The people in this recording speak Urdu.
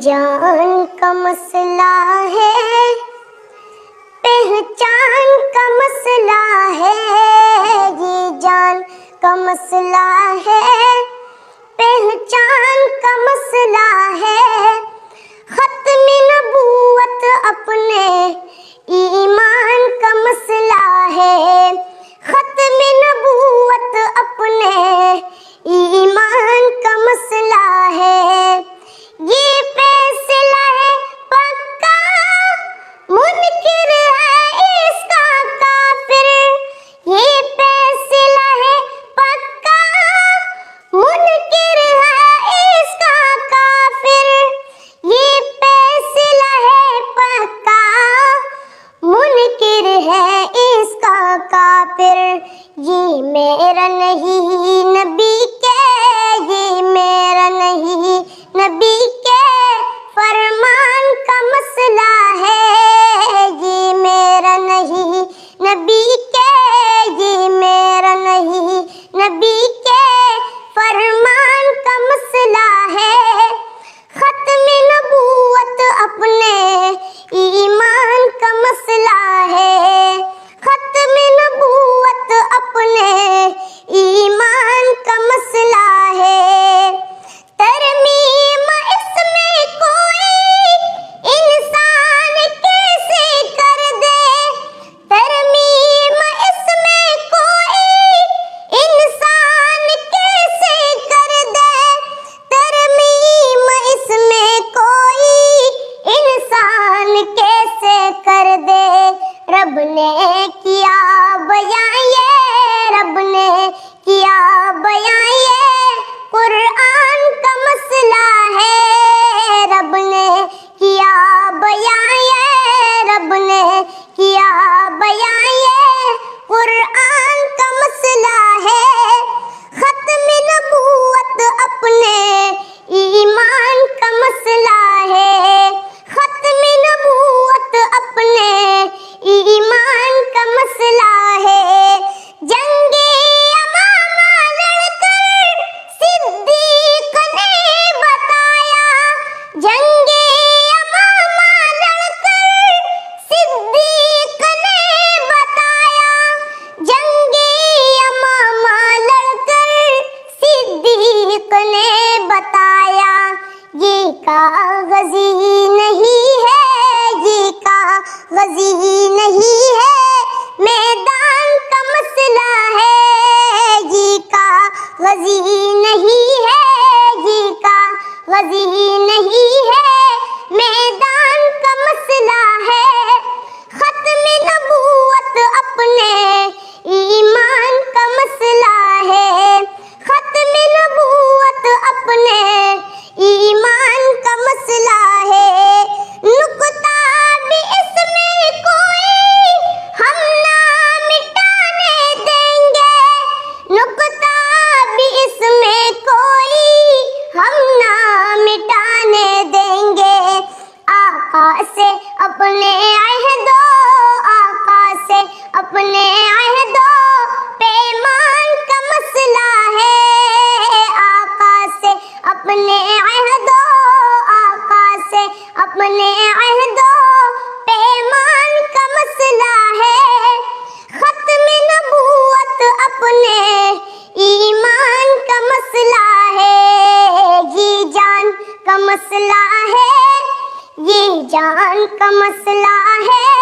جان کا مسئلہ ہے، پہچان کا مسئلہ ہے، یہ جان کا مسئلہ ہے، پہچان کا مسئلہ ہے، ختم نبوت اپنے ایمان کا مسئلہ ہے، ختم نبوت اپنے ایمان کا مسئلہ ہے، یہ فیصلہ ہے پکا، منکر ہے اس کا کافر، یہ فیصلہ ہے پکا، منکر ہے اس کا کافر، یہ فیصلہ ہے پکا، منکر ہے اس کا کافر، یہ میرا نہیں نبی کے، یہ میرا نہیں نبی کے فرمان کا مسئلہ ہے، یہ میرا نہیں نبی کے، یہ میرا نہیں نبی کے فرمان کا مسئلہ ہے، ختم نبوت اپنے ایمان کا مسئلہ ہے، ختم نبوت اپنے ایمان کا مسئلہ ہے، ترمیم اس میں کوئی انسان کیسے کر دے، ترمیم اس میں کوئی انسان کیسے کر دے، ترمیم اس میں کوئی انسان کیسے کر دے، رب نے کیا بیان یہ، رب نے کیا بیان یہ قرآن کا مسئلہ ہے، رب نے کیا بیان یہ، رب نے کیا بیان یہ قرآن کا مسئلہ ہے، ختم نبوت اپنے ایمان کا مسئلہ ہے، ختم نبوت اپنے ایمان کا مسئلہ ہے، جنگ یمامہ لڑ کر صدیق نے بتایا، جنگ یمامہ لڑ کر صدیق نے بتایا، جنگ یمامہ لڑ کر صدیق نے بتایا، یہ کاغذی نہیں ہے، یہ کاغذی نہیں ہے، میدان کا مسئلہ ہے، یہ کاغذی نہیں ہے، یہ کاغذی نہیں ہے، میدان کا مسئلہ ہے، ختم نبوت اپنے ایمان کا مسئلہ ہے، ختم نبوت اپنے ایمان کا مسئلہ ہے، نقطہ بھی اس میں کوئی ہم نہ مٹانے دیں گے، نقطہ بھی اس میں کوئی ہم نہ مٹانے دیں گے، آقا سے اپنے عہدو، آقا سے اپنے عہدو پیمان کا مسئلہ ہے، آقا سے اپنے عہدو، آقا سے اپنے عہدو پیمان کا مسئلہ ہے، ختم نبوت اپنے ایمان کا مسئلہ ہے، یہ جان کا مسئلہ ہے، یہ جان کا مسئلہ ہے۔